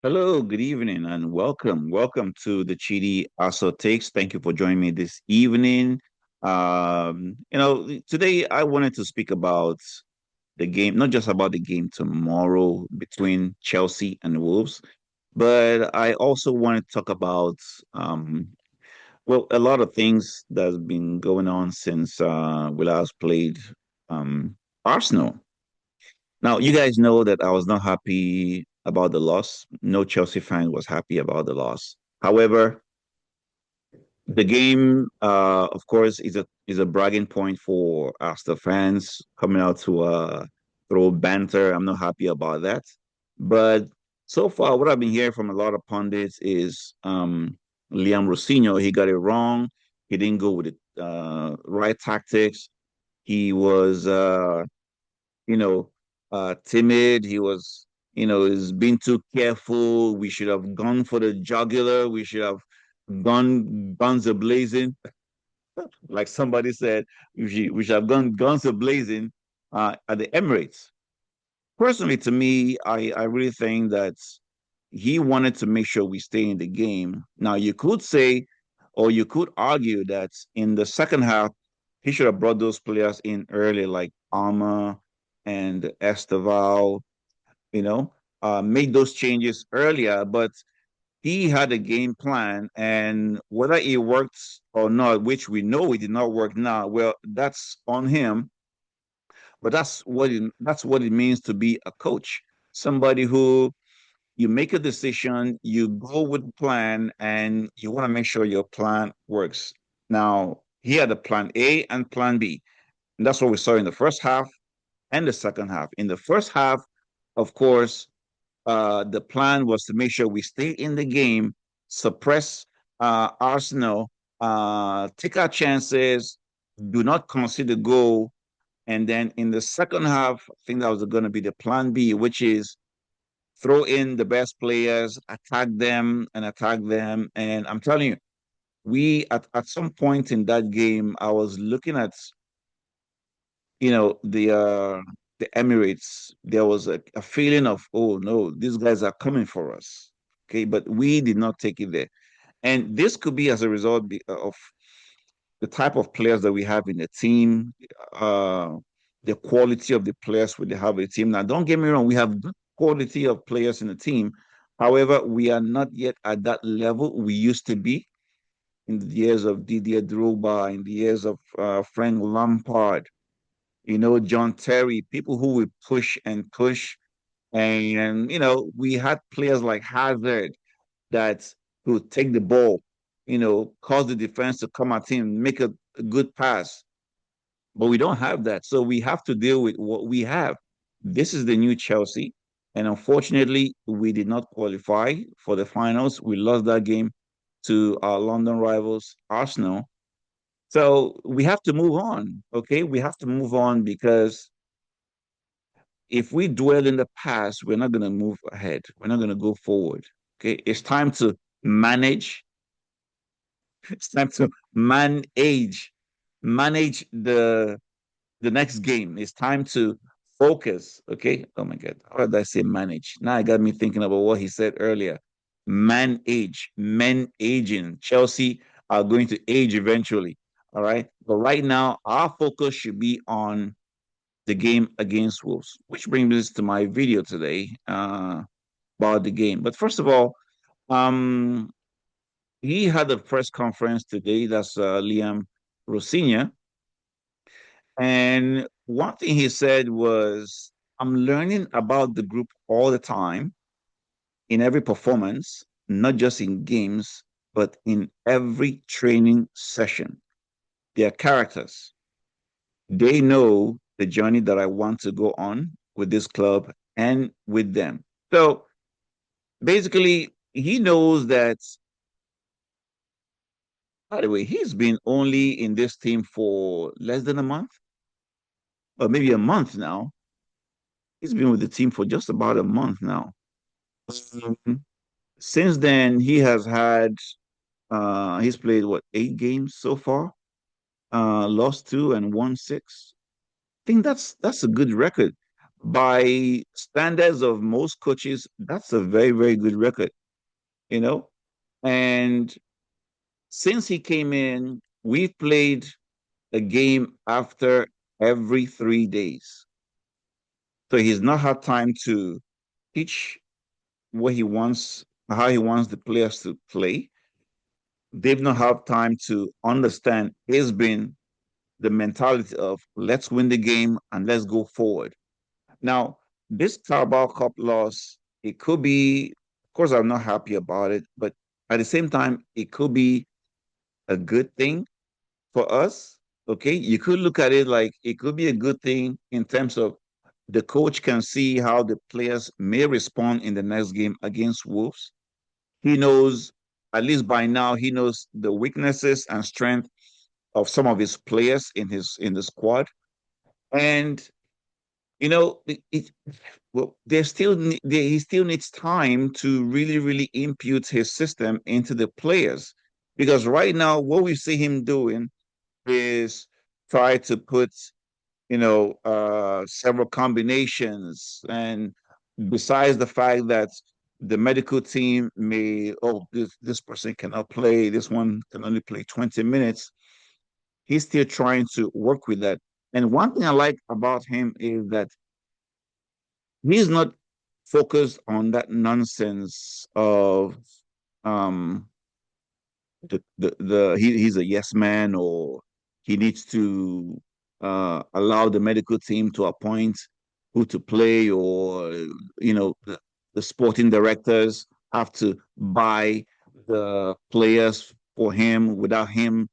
Hello, good evening, and welcome. Welcome to the Chidi Also Takes. Thank you for joining me this evening. Today I wanted to speak about the game, not just about the game tomorrow between Chelsea and Wolves, but I also want to talk about a lot of things that's been going on since we last played um Arsenal. Now, you guys know that I was not happy about the loss. No Chelsea fan was happy about the loss. However, the game, of course, is a bragging point for Arsenal fans coming out to throw banter. I'm not happy about that. But so far, what I've been hearing from a lot of pundits is Liam Rosenior, he got it wrong. He didn't go with the right tactics. He was you know, timid. He was, he's been too careful. We should have gone for the jugular. We should have gone guns a blazing, like somebody said. We should have gone guns a blazing at the Emirates. Personally, to me, I really think that he wanted to make sure we stay in the game. Now, you could say, or you could argue that in the second half, he should have brought those players in early, like Armour and Esteval, made those changes earlier. But he had a game plan, and whether it worked or not, which we know it did not work now, well, that's on him. But that's what it means to be a coach. Somebody who you make a decision, you go with the plan, and you want to make sure your plan works. Now, he had a plan A and plan B. And that's what we saw in the first half and the second half. In the first half, of course, the plan was to make sure we stay in the game, suppress Arsenal, take our chances, do not concede the goal. And then in the second half, I think that was going to be the plan B, which is throw in the best players, attack them and attack them. And I'm telling you, we at some point in that game, I was looking at the Emirates. There was a feeling of, oh no, these guys are coming for us. Okay, but we did not take it there. And this could be as a result of the type of players that we have in the team, uh, the quality of the players we have in the team. Now, don't get me wrong, we have good quality of players in the team. However, we are not yet at that level we used to be in the years of Didier Drogba, in the years of Frank Lampard, John Terry, people who would push and push. And, we had players like Hazard that would take the ball, cause the defense to come at him, make a good pass. But we don't have that. So we have to deal with what we have. This is the new Chelsea. And unfortunately, we did not qualify for the finals. We lost that game to our London rivals, Arsenal. So we have to move on. Okay. We have to move on because if we dwell in the past, we're not going to move ahead. We're not going to go forward. Okay. It's time to manage. It's time to manage the next game. It's time to focus. Okay. Oh my God. How did I say manage? Now it got me thinking about what he said earlier. Men aging. Chelsea are going to age eventually. All right. But right now, our focus should be on the game against Wolves, which brings us to my video today about the game. But first of all, um, he had a press conference today. That's Liam Rosenior. And one thing he said was, I'm learning about the group all the time in every performance, not just in games, but in every training session. They are characters. They know the journey that I want to go on with this club and with them. So basically, he knows that, by the way, he's been only in this team for less than a month, or maybe a month now. He's been with the team for just about a month now. Um, since then, he's played what, 8 games so far, lost two and won six. I think that's a good record. By standards of most coaches, that's a very, very good record, you know? And since he came in, we've played a game after every 3 days. So he's not had time to teach what he wants, how he wants the players to play. They've not had time to understand. It's been the mentality of let's win the game and let's go forward. Now, this Carabao Cup loss, it could be, of course, I'm not happy about it, but at the same time, it could be a good thing for us. Okay. You could look at it like it could be a good thing in terms of the coach can see how the players may respond in the next game against Wolves. He knows, at least by now, he knows the weaknesses and strength of some of his players in the squad. And you know, well, he still needs time to really, really impute his system into the players. Because right now, what we see him doing is try to put, several combinations. And besides the fact that the medical team may, oh, this person cannot play, this one can only play 20 minutes, he's still trying to work with that. And one thing I like about him is that he's not focused on that nonsense of um he's a yes man, or he needs to allow the medical team to appoint who to play, or the sporting directors have to buy the players for him without him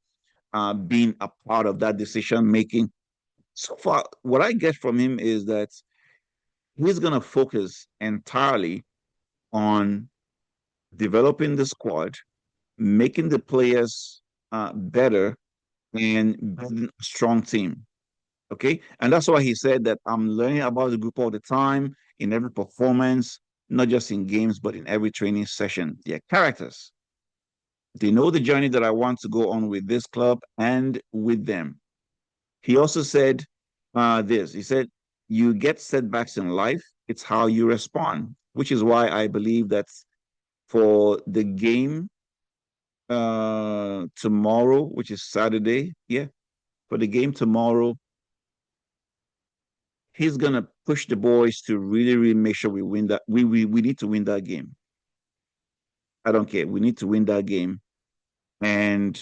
being a part of that decision making. So far, what I get from him is that he's going to focus entirely on developing the squad, making the players better, and building a strong team. Okay. And that's why he said that I'm learning about the group all the time in every performance, not just in games, but in every training session. They're characters. They know the journey that I want to go on with this club and with them. He also said this. He said, you get setbacks in life, it's how you respond, which is why I believe that for the game tomorrow, which is Saturday, yeah, for the game tomorrow, he's gonna push the boys to really, really make sure we win that. We need to win that game. I don't care. We need to win that game. And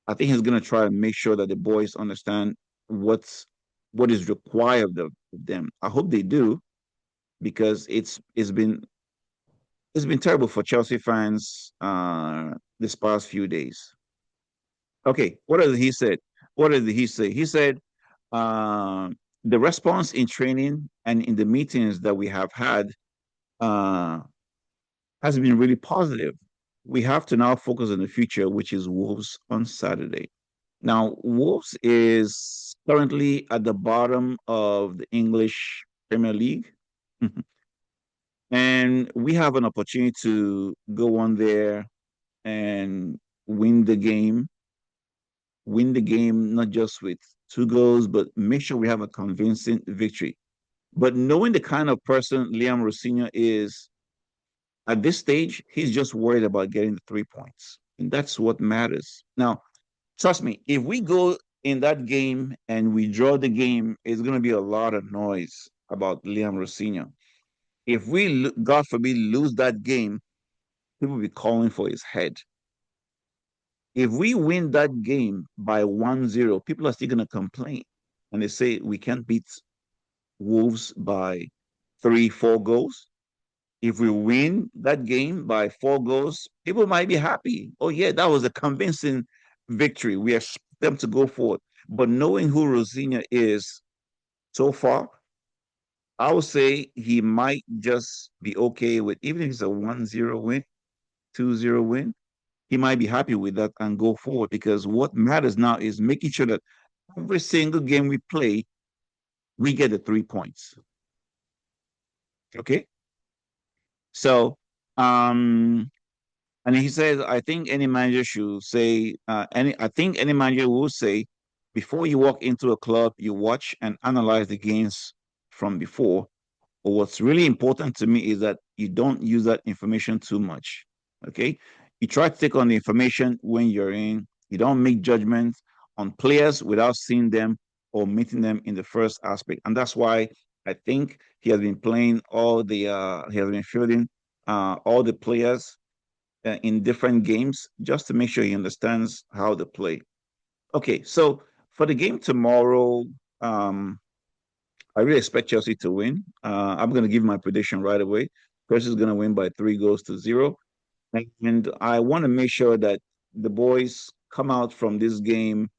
I think he's gonna try and make sure that the boys understand what's what is required of them. I hope they do, because it's been terrible for Chelsea fans this past few days. Okay, what did he said? What did he say? He said uh, the response in training and in the meetings that we have had uh, has been really positive. We have to now focus on the future, which is Wolves on Saturday. Now, Wolves is currently at the bottom of the English Premier League. And we have an opportunity to go on there and win the game, not just with 2 goals, but make sure we have a convincing victory. But knowing the kind of person Liam Rosenior is, at this stage, he's just worried about getting the 3 points. And that's what matters. Now, trust me, if we go in that game and we draw the game, it's going to be a lot of noise about Liam Rosenior. If we, God forbid, lose that game, people will be calling for his head. If we win that game by 1-0, people are still going to complain. And they say we can't beat Wolves by 3, 4 goals. If we win that game by 4 goals, people might be happy. Oh, yeah, that was a convincing victory. We expect them to go forward. But knowing who Rosenior is so far, I would say he might just be okay with, even if it's a 1-0 win, 2-0 win, he might be happy with that and go forward, because what matters now is making sure that every single game we play, we get the 3 points. Okay. So, and he says, I think any manager should say, I think any manager will say, before you walk into a club, you watch and analyze the games from before. But what's really important to me is that you don't use that information too much. Okay. You try to take on the information when you're in. You don't make judgments on players without seeing them or meeting them in the first aspect. And that's why I think he has been playing he has been fielding all the players in different games just to make sure he understands how they play. Okay. So for the game tomorrow, um, I really expect Chelsea to win. I'm going to give my prediction right away. Chelsea is going to win by 3 goals to 0. And I want to make sure that the boys come out from this game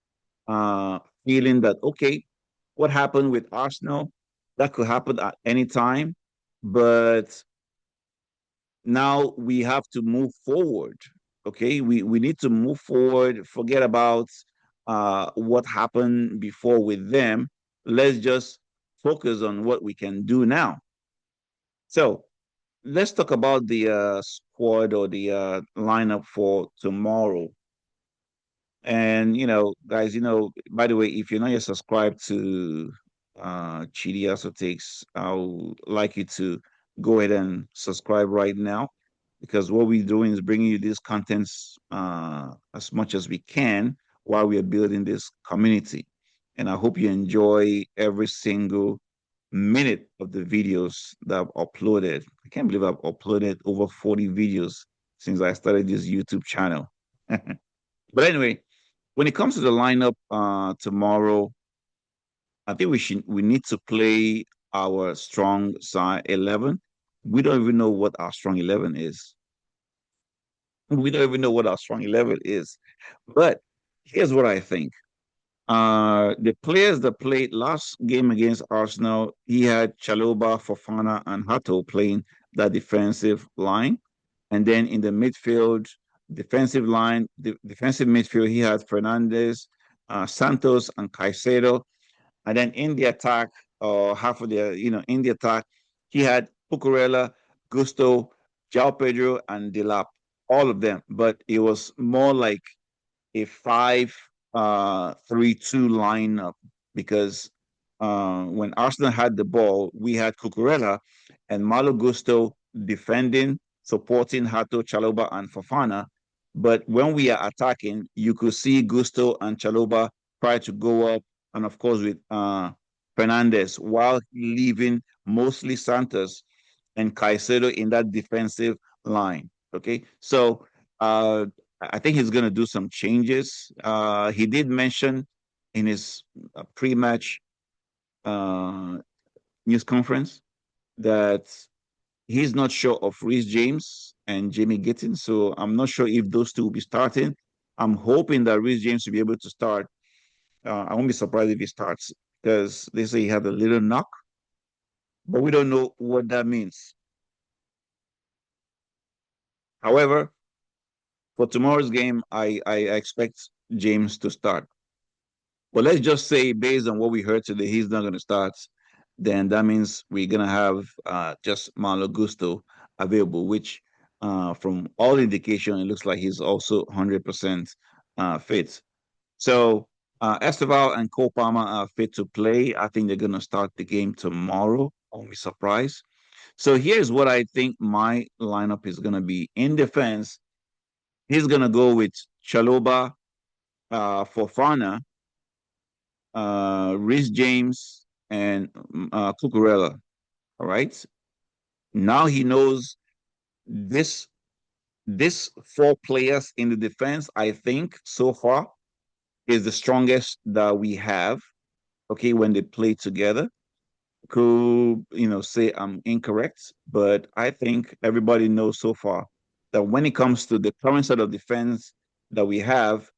feeling that, okay, what happened with Arsenal, that could happen at any time. But now we have to move forward. Okay, we need to move forward, forget about what happened before with them. Let's just focus on what we can do now. So let's talk about the squad or the lineup for tomorrow. And guys, by the way, if you're not yet subscribed to Chidi Also Takes, I would like you to go ahead and subscribe right now, because what we're doing is bringing you these contents as much as we can while we are building this community. And I hope you enjoy every single minute of the videos that I've uploaded. I can't believe I've uploaded over 40 videos since I started this YouTube channel. But anyway, when it comes to the lineup tomorrow, I think we need to play our strong side 11. We don't even know what our strong 11 is. We don't even know what our strong 11 is. But here's what I think. The players that played last game against Arsenal, he had Chaloba, Fofana, and Hato playing that defensive line. And then in the midfield, the defensive midfield, he had Fernandez, Santos, and Caicedo. And then in the attack, or half of in the attack, he had Pucurella, Gusto, Jao Pedro, and Dilap, all of them. But it was more like a 5-3-2 lineup, because when Arsenal had the ball, we had Cucurella and Malo Gusto defending, supporting Hato, Chaloba, and Fafana. But when we are attacking, you could see Gusto and Chaloba try to go up, and of course with Fernandez, while leaving mostly Santos and Caicedo in that defensive line. Okay, so uh, I think he's going to do some changes. He did mention in his pre-match uh, news conference that he's not sure of Reece James and Jamie Gittin. So I'm not sure if those two will be starting. I'm hoping that Reece James will be able to start. I won't be surprised if he starts, because they say he had a little knock, but we don't know what that means. However, for tomorrow's game, I expect James to start. Well, let's just say, based on what we heard today, he's not going to start. Then that means we're going to have just Malo Gusto available, which, from all indication, it looks like he's also 100% fit. So Esteval and Cole Palmer are fit to play. I think they're going to start the game tomorrow. Won't be surprised. So here's what I think my lineup is going to be. In defense, he's going to go with Chaloba, Fofana, Rhys James, and Cucurella. All right. Now he knows this this four players in the defense, I think, so far is the strongest that we have. Okay, when they play together. Could say I'm incorrect, but I think everybody knows so far that when it comes to the current set of defense that we have,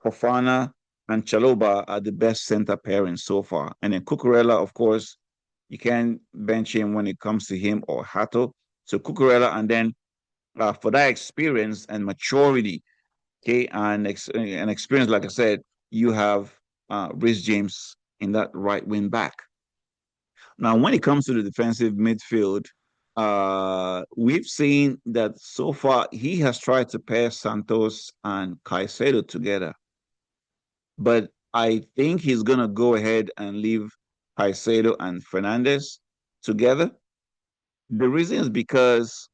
Fofana and Chaloba are the best center pairings so far. And then Cucurella, of course, you can't bench him when it comes to him or Hato. So Cucurella, and then for that experience and maturity, okay, and experience, like I said, you have Rhys James in that right wing back. Now, when it comes to the defensive midfield, we've seen that so far he has tried to pair Santos and Caicedo together, but I think he's gonna go ahead and leave Caicedo and Fernandez together. The reason is because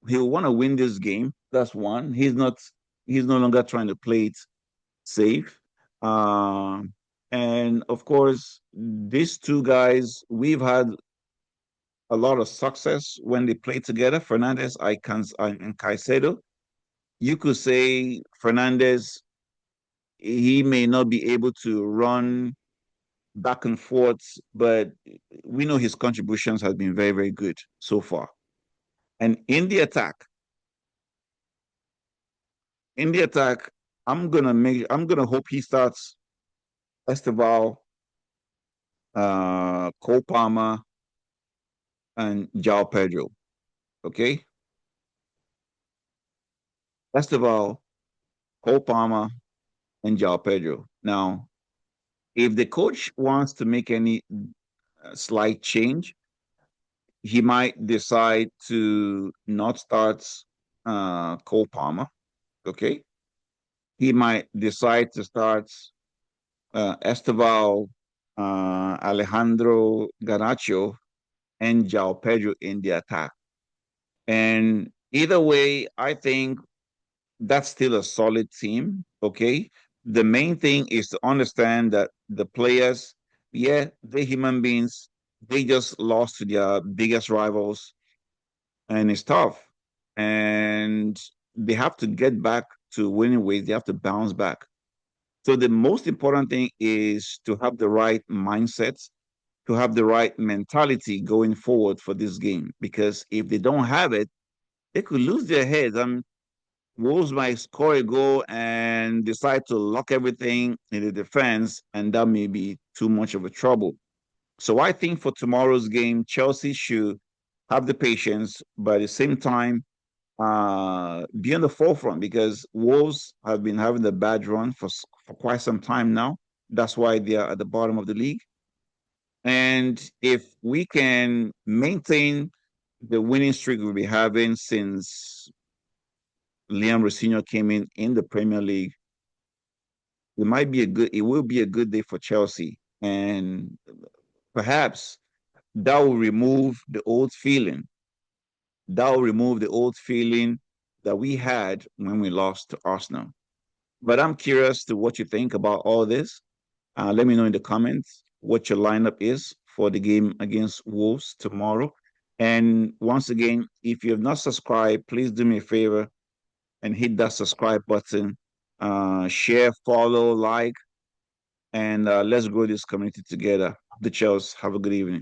he'll want to win this game. That's one. He's no longer trying to play it safe. Um, and of course, these two guys, we've had a lot of success when they play together. Fernandez, and Caicedo. You could say Fernandez, he may not be able to run back and forth, but we know his contributions have been very, very good so far. And in the attack, I'm gonna hope he starts Esteval, Cole Palmer, and Jao Pedro. Okay, Esteval, Cole Palmer, and Jao Pedro. Now, if the coach wants to make any slight change, he might decide to not start Cole Palmer. Okay, he might decide to start Esteval, Alejandro Garnacho, and Jao Pedro in the attack. And either way, I think that's still a solid team. Okay. The main thing is to understand that the players, yeah, they're human beings. They just lost to their biggest rivals, and it's tough. And they have to get back to winning ways. They have to bounce back. So the most important thing is to have the right mindset, to have the right mentality going forward for this game. Because if they don't have it, they could lose their heads. Wolves might score a goal and decide to lock everything in the defense, and that may be too much of a trouble. So I think for tomorrow's game, Chelsea should have the patience, but at the same time, be on the forefront because Wolves have been having a bad run for quite some time now. That's why they are at the bottom of the league. And if we can maintain the winning streak we'll be having since Rosenior came in the Premier League, it will be a good day for Chelsea. And perhaps that will remove the old feeling. That will remove the old feeling that we had when we lost to Arsenal. But I'm curious to what you think about all this. Let me know in the comments what your lineup is for the game against Wolves tomorrow. And once again, if you have not subscribed, please do me a favor and hit that subscribe button. Share, follow, like, and let's grow this community together. The Chels, have a good evening.